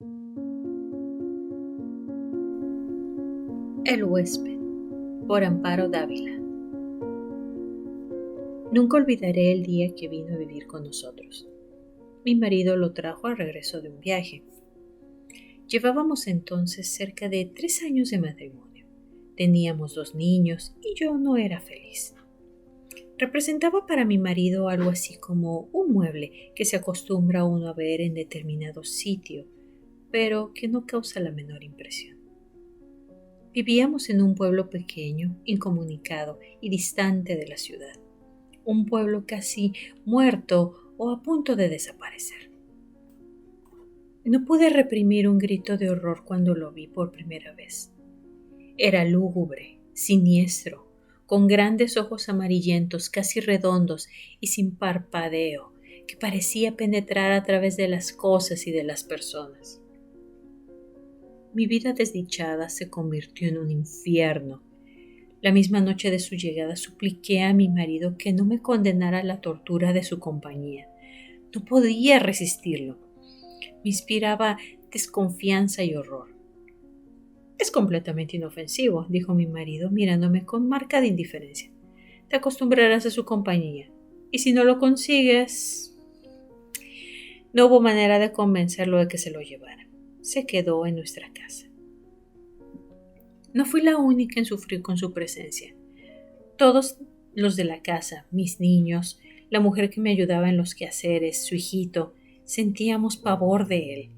El huésped, por Amparo Dávila. Nunca olvidaré el día que vino a vivir con nosotros. Mi marido lo trajo al regreso de un viaje. Llevábamos entonces cerca de 3 años de matrimonio. Teníamos 2 niños y yo no era feliz. Representaba para mi marido algo así como un mueble que se acostumbra uno a ver en determinado sitio, pero que no causa la menor impresión. Vivíamos en un pueblo pequeño, incomunicado y distante de la ciudad. Un pueblo casi muerto o a punto de desaparecer. No pude reprimir un grito de horror cuando lo vi por primera vez. Era lúgubre, siniestro, con grandes ojos amarillentos casi redondos y sin parpadeo, que parecía penetrar a través de las cosas y de las personas. Mi vida desdichada se convirtió en un infierno. La misma noche de su llegada supliqué a mi marido que no me condenara a la tortura de su compañía. No podía resistirlo. Me inspiraba desconfianza y horror. Es completamente inofensivo, dijo mi marido, mirándome con marcada indiferencia. Te acostumbrarás a su compañía. Y si no lo consigues... No hubo manera de convencerlo de que se lo llevara. Se quedó en nuestra casa. No fui la única en sufrir con su presencia. Todos los de la casa, mis niños, la mujer que me ayudaba en los quehaceres, su hijito, sentíamos pavor de él.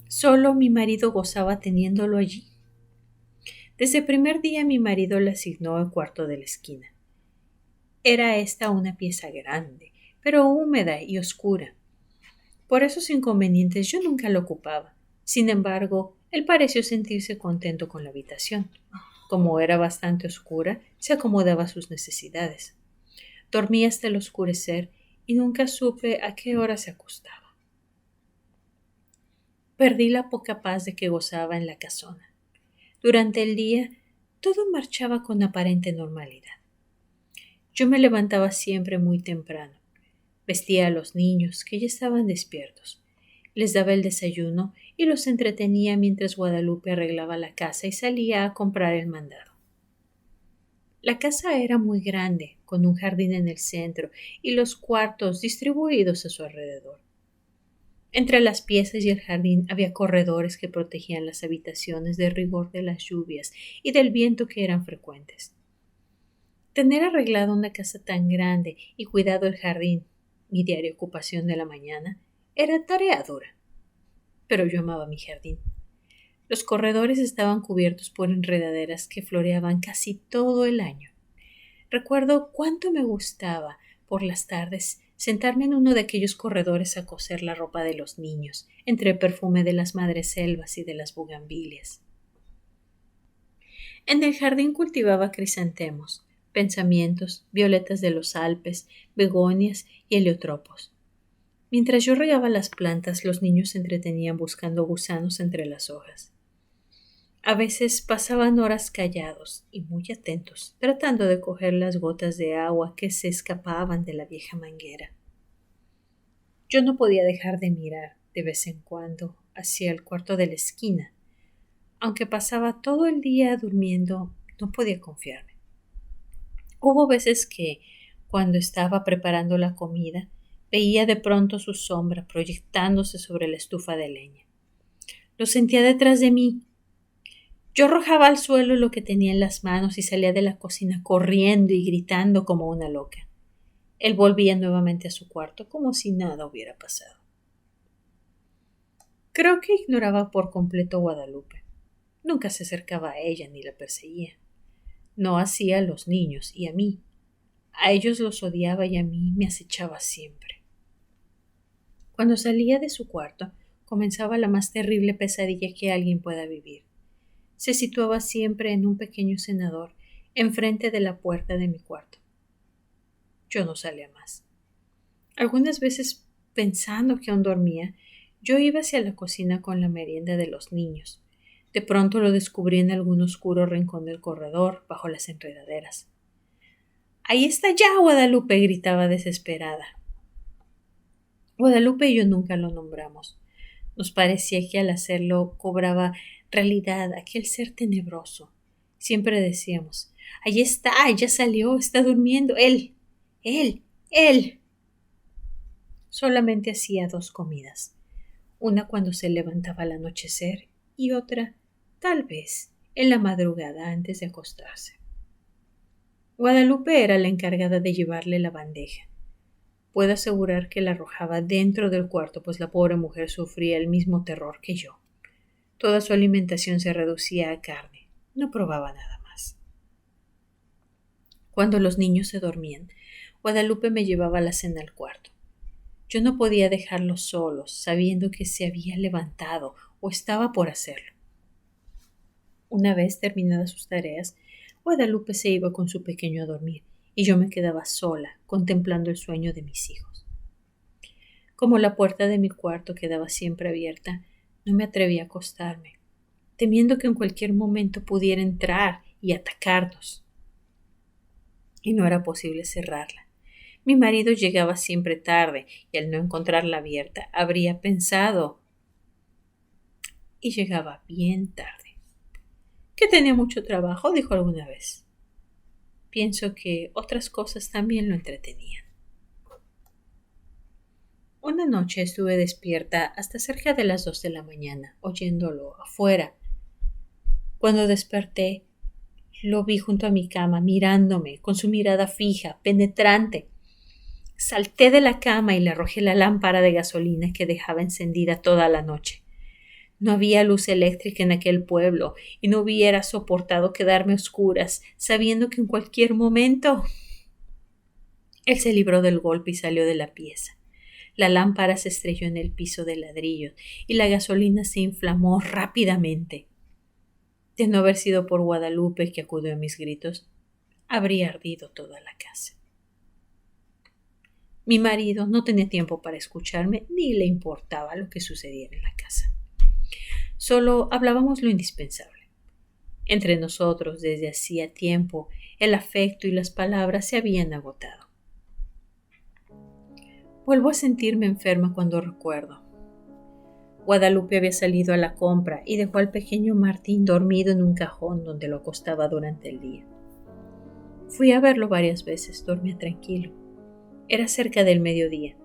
Solo mi marido gozaba teniéndolo allí. Desde el primer día mi marido le asignó el cuarto de la esquina. Era esta una pieza grande, pero húmeda y oscura. Por esos inconvenientes yo nunca lo ocupaba. Sin embargo, él pareció sentirse contento con la habitación. Como era bastante oscura, se acomodaba a sus necesidades. Dormía hasta el oscurecer y nunca supe a qué hora se acostaba. Perdí la poca paz de que gozaba en la casona. Durante el día, todo marchaba con aparente normalidad. Yo me levantaba siempre muy temprano. Vestía a los niños, que ya estaban despiertos. Les daba el desayuno y los entretenía mientras Guadalupe arreglaba la casa y salía a comprar el mandado. La casa era muy grande, con un jardín en el centro y los cuartos distribuidos a su alrededor. Entre las piezas y el jardín había corredores que protegían las habitaciones del rigor de las lluvias y del viento que eran frecuentes. Tener arreglado una casa tan grande y cuidado el jardín, mi diaria ocupación de la mañana, era tarea dura. Pero yo amaba mi jardín. Los corredores estaban cubiertos por enredaderas que floreaban casi todo el año. Recuerdo cuánto me gustaba, por las tardes, sentarme en uno de aquellos corredores a coser la ropa de los niños, entre el perfume de las madreselvas y de las bugambilias. En el jardín cultivaba crisantemos, pensamientos, violetas de los Alpes, begonias y heliotropos. Mientras yo regaba las plantas, los niños se entretenían buscando gusanos entre las hojas. A veces pasaban horas callados y muy atentos, tratando de coger las gotas de agua que se escapaban de la vieja manguera. Yo no podía dejar de mirar, de vez en cuando, hacia el cuarto de la esquina. Aunque pasaba todo el día durmiendo, no podía confiarme. Hubo veces que, cuando estaba preparando la comida, veía de pronto su sombra proyectándose sobre la estufa de leña. Lo sentía detrás de mí. Yo arrojaba al suelo lo que tenía en las manos y salía de la cocina corriendo y gritando como una loca. Él volvía nuevamente a su cuarto como si nada hubiera pasado. Creo que ignoraba por completo a Guadalupe. Nunca se acercaba a ella ni la perseguía. No hacía a los niños y a mí. A ellos los odiaba y a mí me acechaba siempre. Cuando salía de su cuarto, comenzaba la más terrible pesadilla que alguien pueda vivir. Se situaba siempre en un pequeño cenador, enfrente de la puerta de mi cuarto. Yo no salía más. Algunas veces, pensando que aún dormía, yo iba hacia la cocina con la merienda de los niños. De pronto lo descubrí en algún oscuro rincón del corredor, bajo las enredaderas. —¡Ahí está ya, Guadalupe! —gritaba desesperada. Guadalupe y yo nunca lo nombramos. Nos parecía que al hacerlo cobraba realidad aquel ser tenebroso. Siempre decíamos, ahí está, ya salió, está durmiendo, él. Solamente hacía 2 comidas, una cuando se levantaba al anochecer y otra, tal vez, en la madrugada antes de acostarse. Guadalupe era la encargada de llevarle la bandeja. Puedo asegurar que la arrojaba dentro del cuarto, pues la pobre mujer sufría el mismo terror que yo. Toda su alimentación se reducía a carne, no probaba nada más. Cuando los niños se dormían, Guadalupe me llevaba la cena al cuarto. Yo no podía dejarlos solos, sabiendo que se había levantado o estaba por hacerlo. Una vez terminadas sus tareas, Guadalupe se iba con su pequeño a dormir y yo me quedaba sola, contemplando el sueño de mis hijos. Como la puerta de mi cuarto quedaba siempre abierta, no me atreví a acostarme, temiendo que en cualquier momento pudiera entrar y atacarnos. Y no era posible cerrarla. Mi marido llegaba siempre tarde y al no encontrarla abierta habría pensado y llegaba bien tarde. Que tenía mucho trabajo, dijo alguna vez. Pienso que otras cosas también lo entretenían. Una noche estuve despierta hasta cerca de las 2 de la mañana, oyéndolo afuera. Cuando desperté, lo vi junto a mi cama, mirándome, con su mirada fija, penetrante. Salté de la cama y le arrojé la lámpara de gasolina que dejaba encendida toda la noche. No había luz eléctrica en aquel pueblo y no hubiera soportado quedarme a oscuras, sabiendo que en cualquier momento... Él se libró del golpe y salió de la pieza. La lámpara se estrelló en el piso de ladrillos y la gasolina se inflamó rápidamente. De no haber sido por Guadalupe, que acudió a mis gritos, habría ardido toda la casa. Mi marido no tenía tiempo para escucharme ni le importaba lo que sucediera en la casa. Solo hablábamos lo indispensable. Entre nosotros, desde hacía tiempo, el afecto y las palabras se habían agotado. Vuelvo a sentirme enferma cuando recuerdo. Guadalupe había salido a la compra y dejó al pequeño Martín dormido en un cajón donde lo acostaba durante el día. Fui a verlo varias veces, dormía tranquilo. Era cerca del mediodía.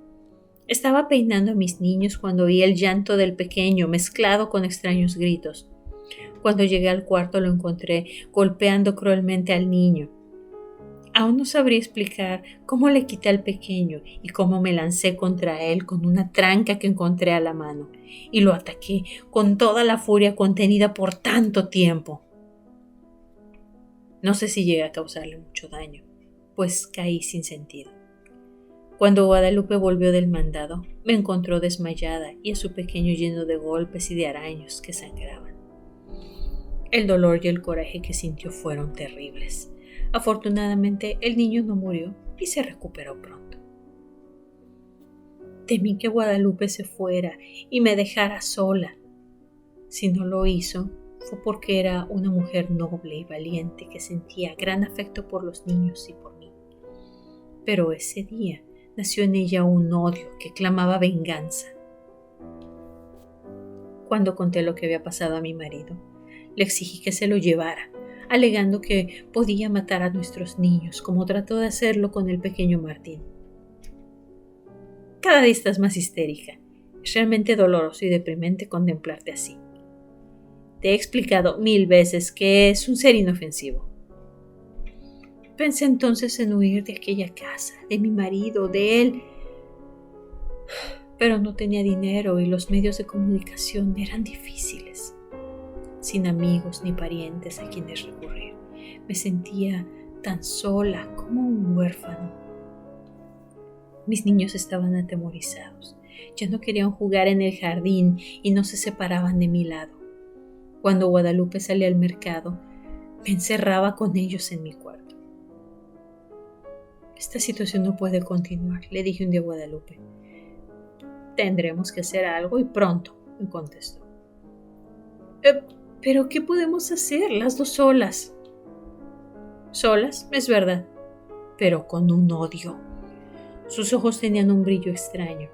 Estaba peinando a mis niños cuando oí el llanto del pequeño mezclado con extraños gritos. Cuando llegué al cuarto lo encontré golpeando cruelmente al niño. Aún no sabría explicar cómo le quité al pequeño y cómo me lancé contra él con una tranca que encontré a la mano y lo ataqué con toda la furia contenida por tanto tiempo. No sé si llegué a causarle mucho daño, pues caí sin sentido. Cuando Guadalupe volvió del mandado, me encontró desmayada y a su pequeño lleno de golpes y de araños que sangraban. El dolor y el coraje que sintió fueron terribles. Afortunadamente, el niño no murió y se recuperó pronto. Temí que Guadalupe se fuera y me dejara sola. Si no lo hizo, fue porque era una mujer noble y valiente que sentía gran afecto por los niños y por mí. Pero ese día nació en ella un odio que clamaba venganza. Cuando conté lo que había pasado a mi marido, le exigí que se lo llevara, alegando que podía matar a nuestros niños, como trató de hacerlo con el pequeño Martín. Cada día estás más histérica. Es realmente doloroso y deprimente contemplarte así. Te he explicado 1000 veces que es un ser inofensivo. Pensé entonces en huir de aquella casa, de mi marido, de él. Pero no tenía dinero y los medios de comunicación eran difíciles. Sin amigos ni parientes a quienes recurrir. Me sentía tan sola como un huérfano. Mis niños estaban atemorizados. Ya no querían jugar en el jardín y no se separaban de mi lado. Cuando Guadalupe salía al mercado, me encerraba con ellos en mi cuarto. Esta situación no puede continuar, le dije un día a Guadalupe. Tendremos que hacer algo y pronto, me contestó. ¿Pero qué podemos hacer las dos solas? Solas, es verdad, pero con un odio. Sus ojos tenían un brillo extraño.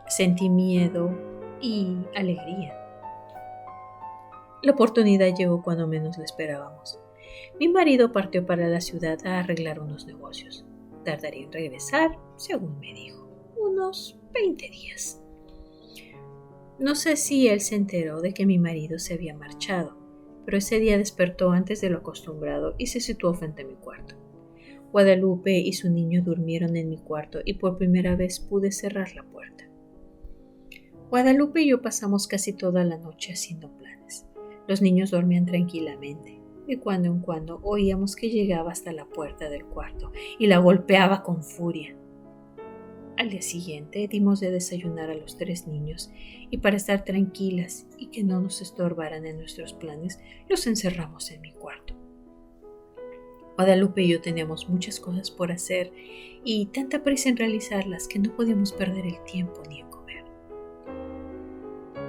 Sentí miedo, y alegría. La oportunidad llegó cuando menos la esperábamos. Mi marido partió para la ciudad a arreglar unos negocios. Tardaría en regresar, según me dijo, unos 20 días. No sé si él se enteró de que mi marido se había marchado, pero ese día despertó antes de lo acostumbrado y se situó frente a mi cuarto. Guadalupe y su niño durmieron en mi cuarto y por primera vez pude cerrar la puerta. Guadalupe y yo pasamos casi toda la noche haciendo planes. Los niños dormían tranquilamente. De cuando en cuando oíamos que llegaba hasta la puerta del cuarto y la golpeaba con furia. Al día siguiente dimos de desayunar a los 3 niños y para estar tranquilas y que no nos estorbaran en nuestros planes, los encerramos en mi cuarto. Guadalupe y yo teníamos muchas cosas por hacer y tanta prisa en realizarlas que no podíamos perder el tiempo ni en comer.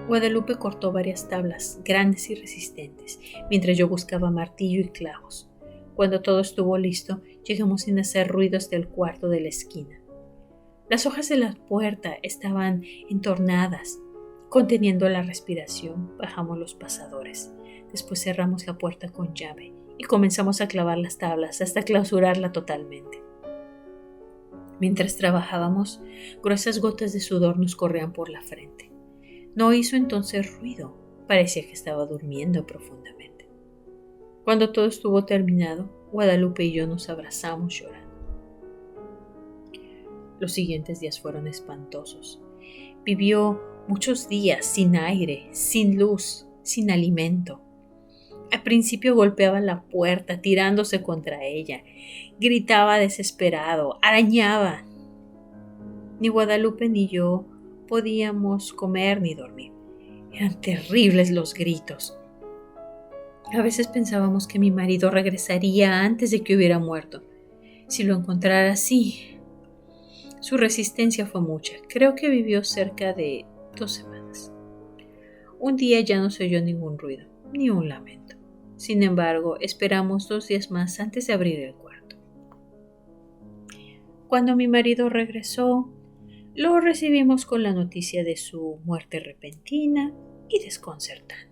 Guadalupe cortó varias tablas grandes y resistentes, mientras yo buscaba martillo y clavos. Cuando todo estuvo listo, llegamos sin hacer ruido hasta el cuarto de la esquina. Las hojas de la puerta estaban entornadas. Conteniendo la respiración, bajamos los pasadores. Después cerramos la puerta con llave y comenzamos a clavar las tablas hasta clausurarla totalmente. Mientras trabajábamos, gruesas gotas de sudor nos corrían por la frente. No hizo entonces ruido, parecía que estaba durmiendo profundamente. Cuando todo estuvo terminado, Guadalupe y yo nos abrazamos llorando. Los siguientes días fueron espantosos. Vivió muchos días sin aire, sin luz, sin alimento. Al principio golpeaba la puerta, tirándose contra ella. Gritaba desesperado, arañaba. Ni Guadalupe ni yo podíamos comer ni dormir. Eran terribles los gritos. A veces pensábamos que mi marido regresaría antes de que hubiera muerto. Si lo encontrara así. Su resistencia fue mucha. Creo que vivió cerca de 2 semanas. Un día ya no se oyó ningún ruido, ni un lamento. Sin embargo, esperamos 2 días más antes de abrir el cuarto. Cuando mi marido regresó, lo recibimos con la noticia de su muerte repentina y desconcertante.